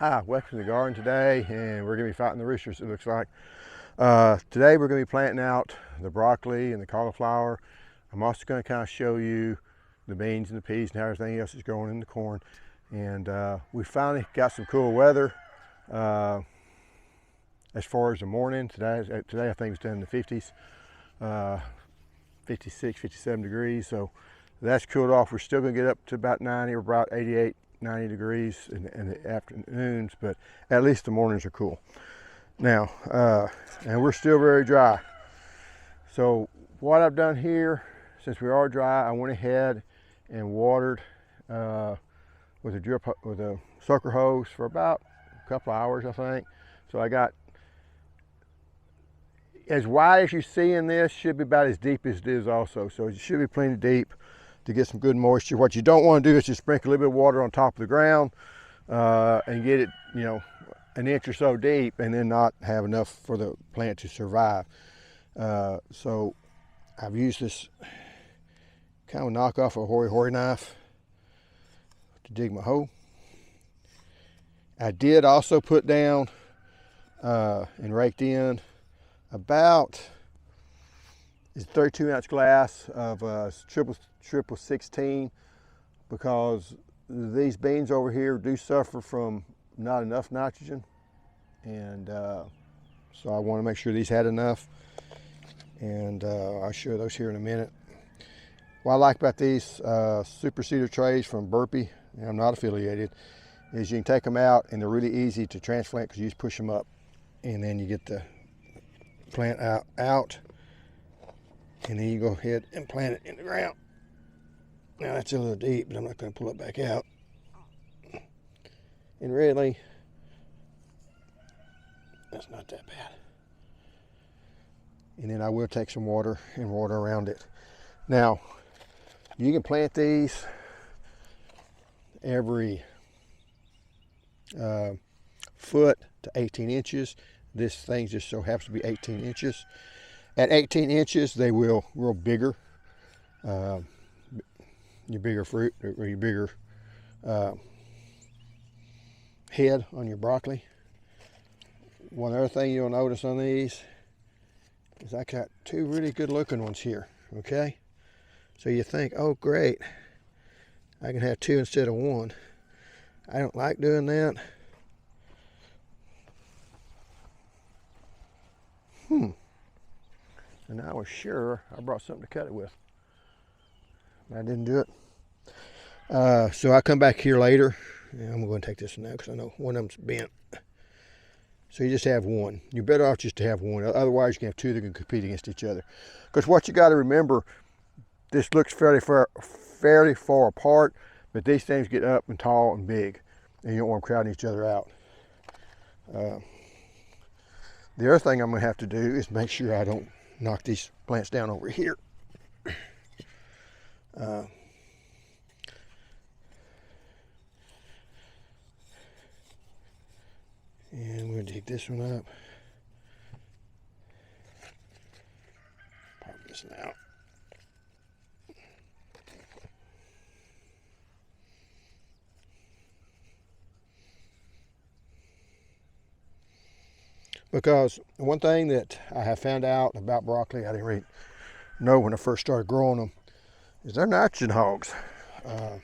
Hi, welcome to the garden today, and we're going to be fighting the roosters, it looks like. Today we're going to be planting out the broccoli and the cauliflower. I'm also going to kind of show you the beans and the peas and how everything else is growing in the corn. And we finally got some cool weather as far as the morning. Today I think it's down in the 50s, 56, 57 degrees. So that's cooled off. We're still going to get up to about 90 or about 88, 90 degrees in the afternoons, but at least the mornings are cool. Now, and we're still very dry. So what I've done here, since we are dry, I went ahead and watered with a sucker hose for about a couple hours, I think. So I got as wide as you see in this, should be about as deep as it is also. So it should be plenty deep to get some good moisture. What you don't want to do is just sprinkle a little bit of water on top of the ground and get it, an inch or so deep and then not have enough for the plant to survive. So I've used this kind of knockoff of a hori-hori knife to dig my hole. I did also put down and raked in about 32-ounce glass of triple 16, because these beans over here do suffer from not enough nitrogen, and so I want to make sure these had enough, and I'll show those here in a minute. What I like about these super seeder trays from Burpee, and I'm not affiliated, is you can take them out and they're really easy to transplant because you just push them up and then you get the plant out and then you go ahead and plant it in the ground. Now that's a little deep, but I'm not going to pull it back out. And really, that's not that bad. And then I will take some water and water around it. Now, you can plant these every foot to 18 inches. This thing just so happens to be 18 inches. At 18 inches, they will grow bigger. Your bigger fruit, or your bigger head on your broccoli. One other thing you'll notice on these is I got two really good looking ones here, okay? So you think, oh great, I can have two instead of one. I don't like doing that. And I was sure I brought something to cut it with. I didn't do it. So I come back here later. And I'm going to take this one now because I know one of them's bent. So you just have one. You're better off just to have one. Otherwise, you can have two that can compete against each other. Because what you got to remember, this looks fairly far apart, but these things get up and tall and big, and you don't want them crowding each other out. The other thing I'm going to have to do is make sure I don't knock these plants down over here. And we're going to dig this one up. Pop this one out. Because one thing that I have found out about broccoli, I didn't really know when I first started growing them, is they're nitrogen hogs. I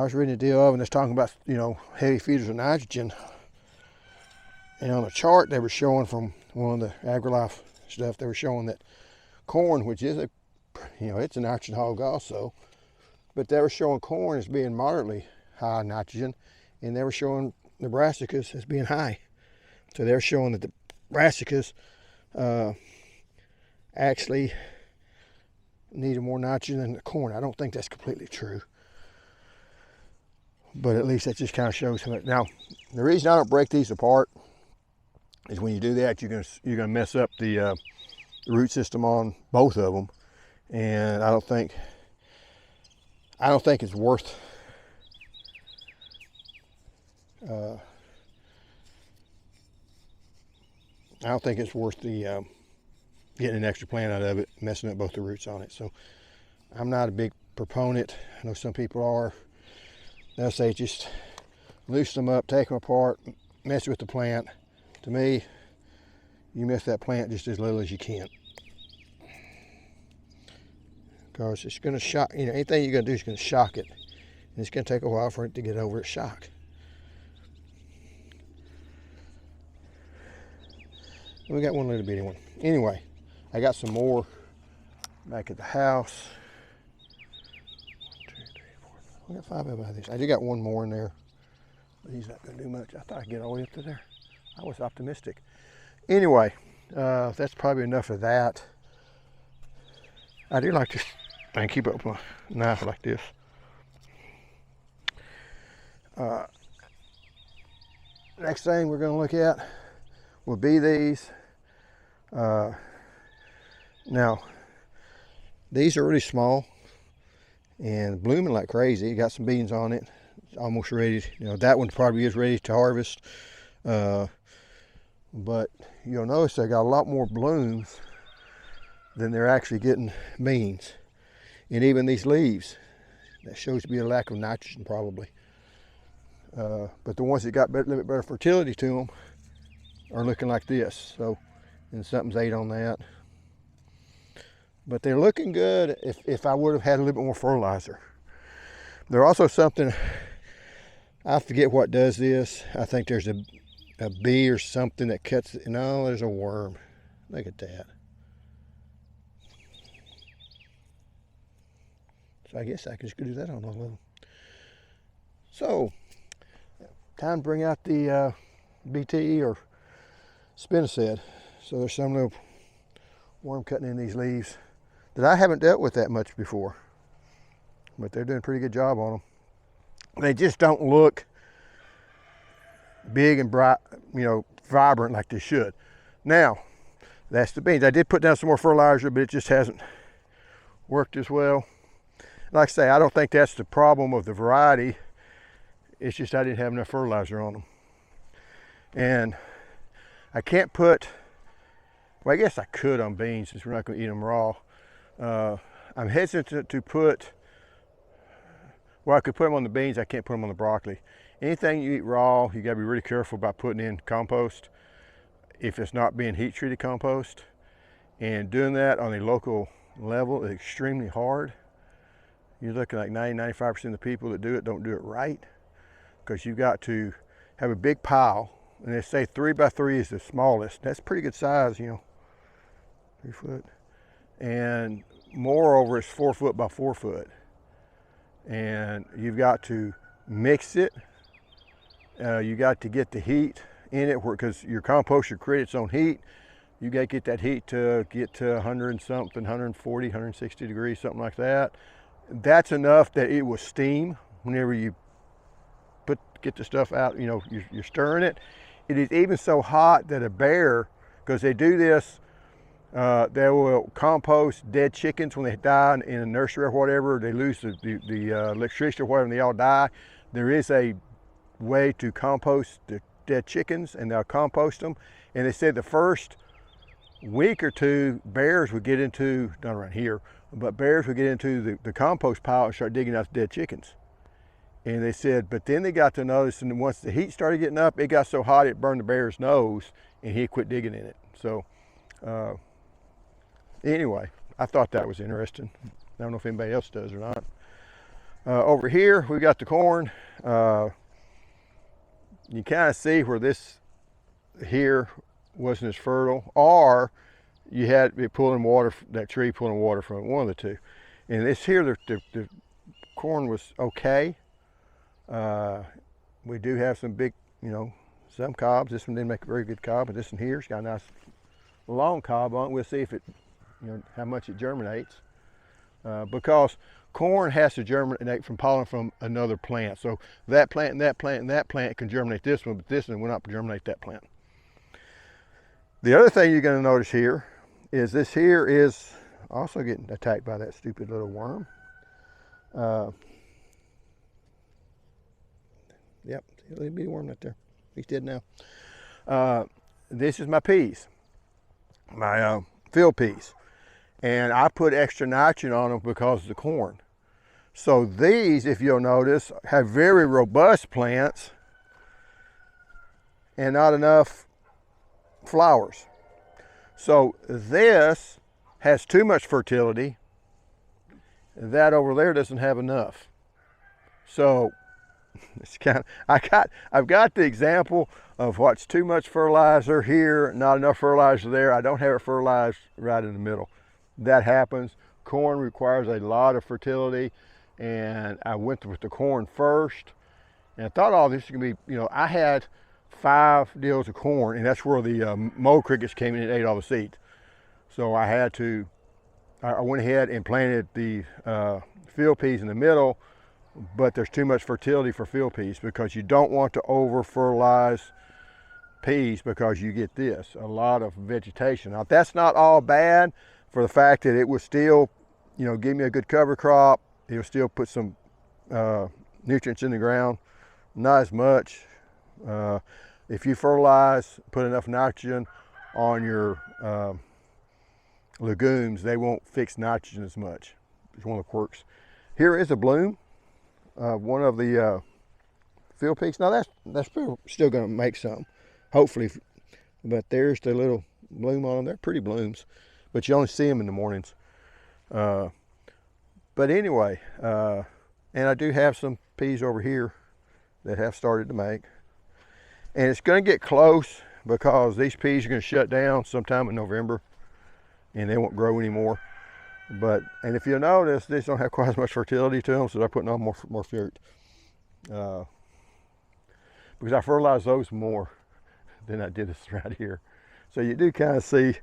was reading a deal of, and it's talking about, heavy feeders of nitrogen. And on a chart they were showing from one of the AgriLife stuff, they were showing that corn, which is it's a nitrogen hog also, but they were showing corn as being moderately high nitrogen, and they were showing the brassicas as being high. So they're showing that the brassicas actually needed more nitrogen than the corn. I don't think that's completely true, but at least that just kind of shows how. Now, the reason I don't break these apart is when you do that, you're gonna mess up the root system on both of them, and I don't think it's worth. I don't think it's worth the getting an extra plant out of it, messing up both the roots on it. So I'm not a big proponent. I know some people are. They'll say just loosen them up, take them apart, mess with the plant. To me, you mess that plant just as little as you can. Because it's going to shock, you know, anything you're going to do is going to shock it. And it's going to take a while for it to get over its shock. And we got one little bitty one. Anyway, I got some more back at the house. 2, 3, 4. I got 5 of these. I just got one more in there. But he's not going to do much. I thought I'd get all the way up to there. I was optimistic. Anyway, that's probably enough of that. I do like this thing. Keep up my knife like this. Next thing we're going to look at will be these. Now, these are really small and blooming like crazy. You got some beans on it. It's almost ready. You know, that one probably is ready to harvest. But you'll notice they got a lot more blooms than they're actually getting beans. And even these leaves, that shows to be a lack of nitrogen probably. But the ones that got a little bit better fertility to them are looking like this. So, and something's ate on that. But they're looking good if I would have had a little bit more fertilizer. There's also something, I forget what does this. I think there's a bee or something that cuts it. No, there's a worm. Look at that. So I guess I can just go do that on a little. So, time to bring out the BT or spinosad. So there's some little worm cutting in these leaves that I haven't dealt with that much before. But they're doing a pretty good job on them. They just don't look big and bright, you know, vibrant like they should. Now, that's the beans. I did put down some more fertilizer, but it just hasn't worked as well. Like I say, I don't think that's the problem of the variety. It's just I didn't have enough fertilizer on them. And I can't put, well, I guess I could on beans since we're not going to eat them raw. I'm hesitant to put, well, I could put them on the beans. I can't put them on the broccoli. Anything you eat raw, you got to be really careful about putting in compost if it's not being heat treated compost. And doing that on a local level is extremely hard. You're looking like 90-95% of the people that do it don't do it right, because you've got to have a big pile, and they say 3 by 3 is the smallest. That's pretty good size, you know, 3 foot. And moreover, it's 4 foot by 4 foot. And you've got to mix it. You got to get the heat in it, because your compost should create its own heat. You got to get that heat to get to 100 and something, 140, 160 degrees, something like that. That's enough that it will steam whenever you get the stuff out, you know, you're stirring it. It is even so hot that a bear, because they do this, they will compost dead chickens when they die in a nursery or whatever. They lose the electricity or whatever, and they all die. There is a way to compost the dead chickens, and they'll compost them. And they said the first week or two, bears would get into, not around here, but bears would get into the compost pile and start digging out the dead chickens. And they said, but then they got to notice, and once the heat started getting up, it got so hot it burned the bear's nose, and he quit digging in it. So anyway, I thought that was interesting. I don't know if anybody else does or not. Over here, we got the corn. You kind of see where this here wasn't as fertile, or you had it pulling water, that tree pulling water from it, one of the two. And this here, the corn was okay. We do have some big, you know, some cobs. This one didn't make a very good cob, but this one here's got a nice long cob on it. We'll see if it, you know, how much it germinates. Because corn has to germinate from pollen from another plant. So that plant and that plant and that plant can germinate this one, but this one will not germinate that plant. The other thing you're going to notice here is this here is also getting attacked by that stupid little worm. Yep, see a little bitty worm right there. He's dead now. This is my peas, my field peas. And I put extra nitrogen on them because of the corn. So these, if you'll notice, have very robust plants and not enough flowers. So this has too much fertility. That over there doesn't have enough. So it's I've got the example of what's too much fertilizer here, not enough fertilizer there. I don't have it fertilized right in the middle. That happens. Corn requires a lot of fertility, and I went with the corn first, and I thought all this was gonna be, I had 5 deals of corn, and that's where the mole crickets came in and ate all the seeds. So I went ahead and planted the field peas in the middle, but there's too much fertility for field peas because you don't want to over fertilize peas because you get this, a lot of vegetation. Now that's not all bad for the fact that it will still, give me a good cover crop. It'll still put some nutrients in the ground, not as much. If you fertilize, put enough nitrogen on your legumes, they won't fix nitrogen as much. It's one of the quirks. Here is a bloom, one of the field peas. Now that's still going to make some, hopefully. But there's the little bloom on them. They're pretty blooms, but you only see them in the mornings. But anyway, and I do have some peas over here that have started to make. And it's going to get close because these peas are going to shut down sometime in November and they won't grow anymore. And if you'll notice, these don't have quite as much fertility to them, so they're putting on more fruit. Because I fertilize those more than I did this right here. So you do kind of see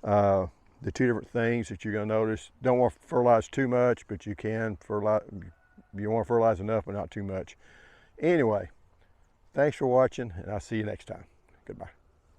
the two different things that you're going to notice. Don't want to fertilize too much, but you can fertilize. You want to fertilize enough, but not too much. Anyway, thanks for watching, and I'll see you next time. Goodbye.